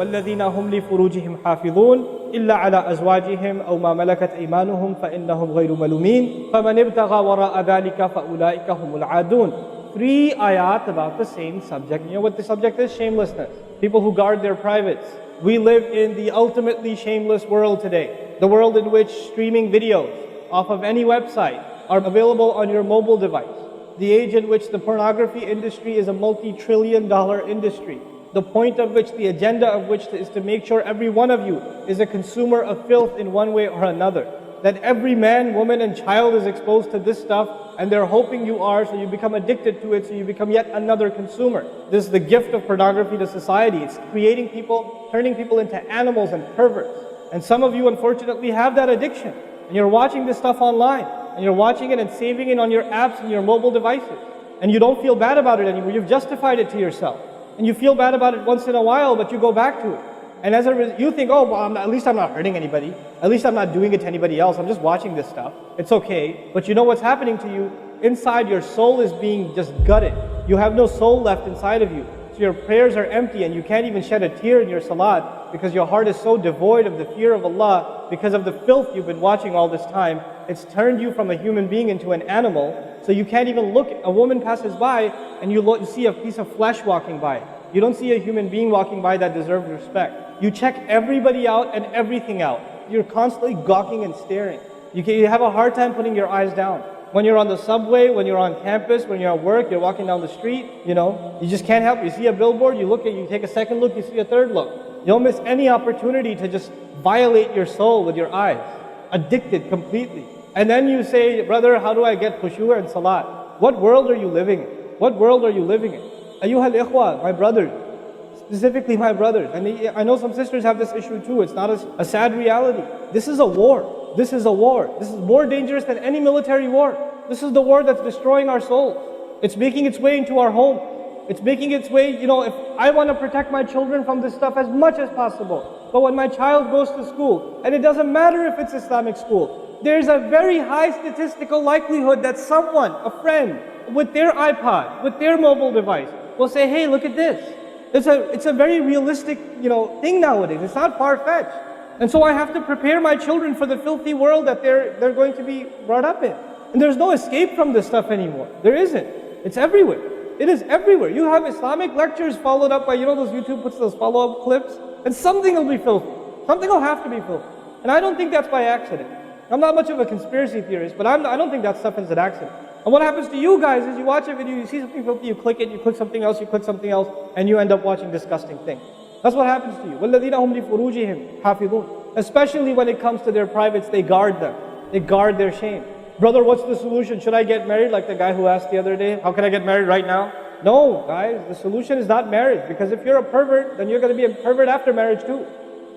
والذین هم لفروجهم حافظون الا على ازواجهم او ما ملكت ايمانهم فانهم غیر ملومین فمن ابتغى وراء ذلك فاولئک هم العادون. 3 ayat about the same subject. You know what the subject is? Shamelessness. People who guard their privates. We live in the ultimately shameless world today. The world in which streaming videos off of any website are available on your mobile device. The age in which the pornography industry is a multi-trillion-dollar industry. The point of which, the agenda of which is to make sure every one of you is a consumer of filth in one way or another. That every man, woman and child is exposed to this stuff, and they're hoping you are, so you become addicted to it, so you become yet another consumer. This is the gift of pornography to society. It's creating people, turning people into animals and perverts. And some of you unfortunately have that addiction, and you're watching this stuff online, and you're watching it and saving it on your apps and your mobile devices, and you don't feel bad about it anymore. You've justified it to yourself, and you feel bad about it once in a while, but you go back to it. And as you think, oh, well, at least I'm not hurting anybody. At least I'm not doing it to anybody else. I'm just watching this stuff. It's okay. But you know what's happening to you? Inside, your soul is being just gutted. You have no soul left inside of you. So your prayers are empty, and you can't even shed a tear in your salat because your heart is so devoid of the fear of Allah because of the filth you've been watching all this time. It's turned you from a human being into an animal. So you can't even look. A woman passes by, and you see a piece of flesh walking by. You don't see a human being walking by that deserves respect. You check everybody out and everything out. You're constantly gawking and staring. You have a hard time putting your eyes down. When you're on the subway, when you're on campus, when you're at work, you're walking down the street, you just can't help it. You see a billboard, you take a second look, you see a third look. You don't miss any opportunity to just violate your soul with your eyes. Addicted completely. And then you say, brother, how do I get khushu' and salat? What world are you living in? What world are you living in? Ayyuhal ikhwa, my brothers, specifically my brothers, and I know some sisters have this issue too. It's not a sad reality. This is a war. This is a war. This is more dangerous than any military war. This is the war that's destroying our souls. It's making its way into our home. It's making its way, if I want to protect my children from this stuff as much as possible. But when my child goes to school, and it doesn't matter if it's Islamic school, there's a very high statistical likelihood that someone, a friend, with their iPod, with their mobile device, will say, hey, look at this. It's a very realistic, thing nowadays. It's not far-fetched. And so I have to prepare my children for the filthy world that they're going to be brought up in. And there's no escape from this stuff anymore. There isn't. It's everywhere. It is everywhere. You have Islamic lectures followed up by, those YouTube puts those follow-up clips, and something will be filthy. Something will have to be filthy. And I don't think that's by accident. I'm not much of a conspiracy theorist, but I don't think that stuff is an accident. And what happens to you guys is you watch a video, you see something filthy, you click it, you click something else, and you end up watching disgusting things. That's what happens to you. وَالَّذِينَ هُمْ لِفُرُوجِهِمْ حَافِظُونَ. Especially when it comes to their privates, they guard them. They guard their shame. Brother, what's the solution? Should I get married? Like the guy who asked the other day, how can I get married right now? No, guys, the solution is not marriage. Because if you're a pervert, then you're going to be a pervert after marriage too.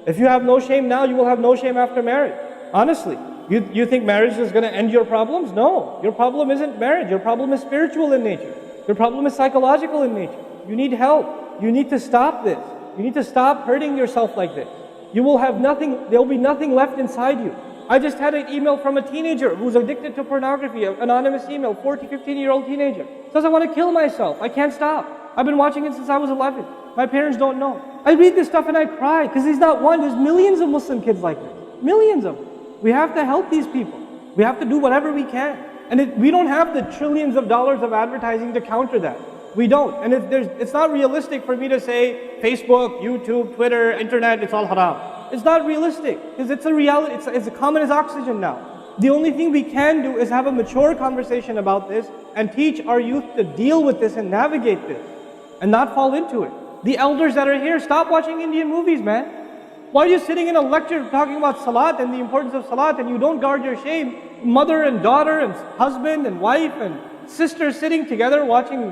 If you have no shame now, you will have no shame after marriage. Honestly. You think marriage is going to end your problems? No. Your problem isn't marriage. Your problem is spiritual in nature. Your problem is psychological in nature. You need help. You need to stop this. You need to stop hurting yourself like this. You will have nothing, there will be nothing left inside you. I just had an email from a teenager who's addicted to pornography, an anonymous email, 14, 15-year-old teenager. Says, I want to kill myself. I can't stop. I've been watching it since I was 11. My parents don't know. I read this stuff and I cry because he's not one. There's millions of Muslim kids like this. Millions of them. We have to help these people. We have to do whatever we can. And we don't have the trillions of dollars of advertising to counter that. We don't. And it's not realistic for me to say Facebook, YouTube, Twitter, Internet, it's all haram. It's not realistic because it's a reality. It's as common as oxygen now. The only thing we can do is have a mature conversation about this and teach our youth to deal with this and navigate this and not fall into it. The elders that are here, stop watching Indian movies, man. Why are you sitting in a lecture talking about salat and the importance of salat and you don't guard your shame? Mother and daughter and husband and wife and sister sitting together watching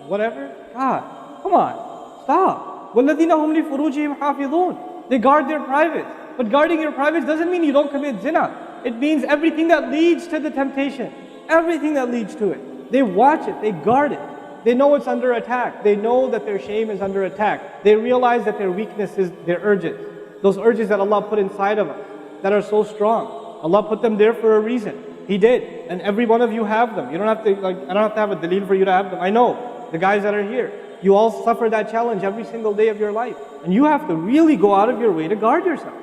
whatever? God, come on, stop. وَالَّذِينَ هُمْ لِفُرُوجِهِمْ حَافِظُونَ. They guard their privates. But guarding your privates doesn't mean you don't commit zina. It means everything that leads to the temptation. Everything that leads to it. They watch it, they guard it. They know it's under attack. They know that their shame is under attack. They realize that their weakness is their urges. Those urges that Allah put inside of us, that are so strong. Allah put them there for a reason. He did. And every one of you have them. You don't have to, I don't have to have a dalil for you to have them. I know the guys that are here. You all suffer that challenge every single day of your life. And you have to really go out of your way to guard yourself.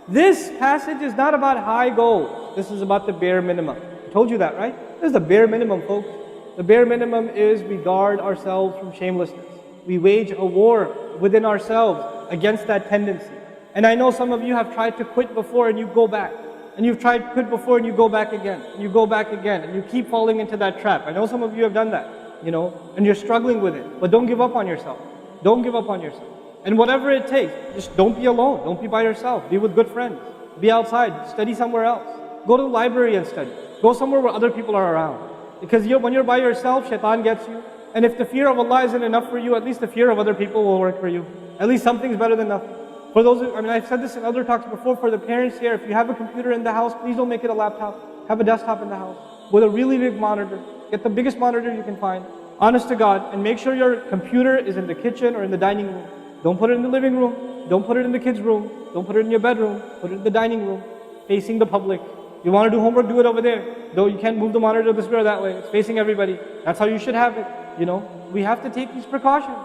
This passage is not about high goals. This is about the bare minimum. I told you that, right? This is the bare minimum, folks. The bare minimum is we guard ourselves from shamelessness. We wage a war within ourselves against that tendency. And I know some of you have tried to quit before and you go back. And you've tried to quit before and you go back again. And you go back again. And you keep falling into that trap. I know some of you have done that, and you're struggling with it. But don't give up on yourself. Don't give up on yourself. And whatever it takes, just don't be alone. Don't be by yourself. Be with good friends. Be outside. Study somewhere else. Go to the library and study. Go somewhere where other people are around. Because when you're by yourself, shaitan gets you. And if the fear of Allah isn't enough for you, at least the fear of other people will work for you. At least something's better than nothing. For those, I've said this in other talks before, for the parents here, if you have a computer in the house, please don't make it a laptop. Have a desktop in the house with a really big monitor. Get the biggest monitor you can find. Honest to God. And make sure your computer is in the kitchen or in the dining room. Don't put it in the living room. Don't put it in the kids' room. Don't put it in your bedroom. Put it in the dining room, facing the public. You want to do homework, do it over there. Though you can't move the monitor this way or that way. It's facing everybody. That's how you should have it. We have to take these precautions.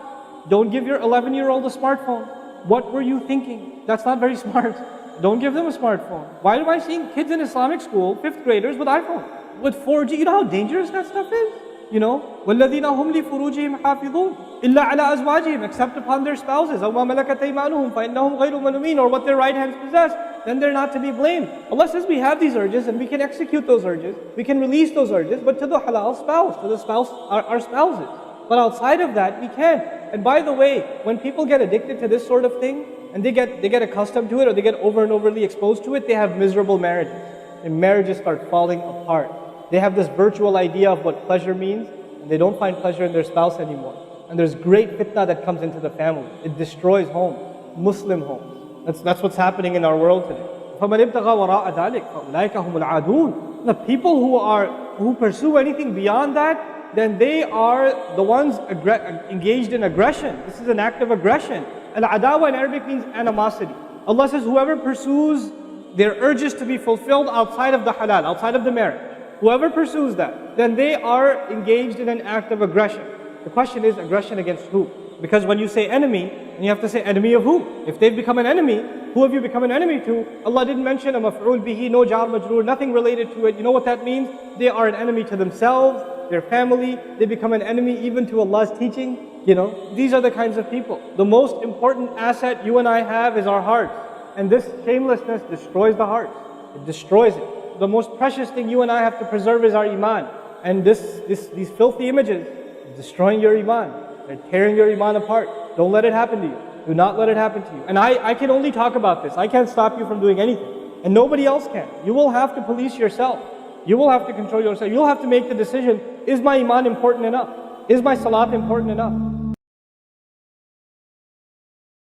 Don't give your 11-year-old a smartphone. What were you thinking? That's not very smart. Don't give them a smartphone. Why am I seeing kids in Islamic school, 5th graders, with iPhone? With 4G, you know how dangerous that stuff is? وَالَّذِينَ هُمْ لِفُرُوجِهِمْ حَافِظُونَ إِلَّا عَلَىٰ أَزْوَاجِهِمْ, except upon their spouses, أَوْ مَا مَلَكَتْ أَيْمَانُهُمْ فَإِنَّهُمْ غَيْرُ مَلُومِينَ, or what their right hands possess, then they're not to be blamed. Allah says we have these urges and we can execute those urges, we can release those urges, but to the halal spouse, to the spouse, our spouses. But outside of that, we can't. And by the way, when people get addicted to this sort of thing, and they get accustomed to it, or they get over and overly exposed to it, they have miserable marriages. And marriages start falling apart. They have this virtual idea of what pleasure means, and they don't find pleasure in their spouse anymore. And there's great fitna that comes into the family. It destroys homes, Muslim homes. That's what's happening in our world today. فَمَنِ ابْتَغَى وَرَاءَ ذَلِكَ فَأُولَٰئِكَ هُمُ الْعَادُونَ. The people who pursue anything beyond that, then they are the ones engaged in aggression. This is an act of aggression. Al-adawa in Arabic means animosity. Allah says whoever pursues their urges to be fulfilled outside of the halal, outside of the marriage, whoever pursues that, then they are engaged in an act of aggression. The question is, aggression against who? Because when you say enemy, then you have to say enemy of who? If they've become an enemy, who have you become an enemy to? Allah didn't mention a maf'ul bihi, no jar majroor, nothing related to it. You know what that means? They are an enemy to themselves, their family. They become an enemy even to Allah's teaching. These are the kinds of people. The most important asset you and I have is our hearts. And this shamelessness destroys the heart. It destroys it. The most precious thing you and I have to preserve is our iman. And these filthy images are destroying your iman. They're tearing your iman apart. Don't let it happen to you. Do not let it happen to you. And I can only talk about this. I can't stop you from doing anything. And nobody else can. You will have to police yourself. You will have to control yourself. You'll have to make the decision, is my iman important enough? Is my salat important enough?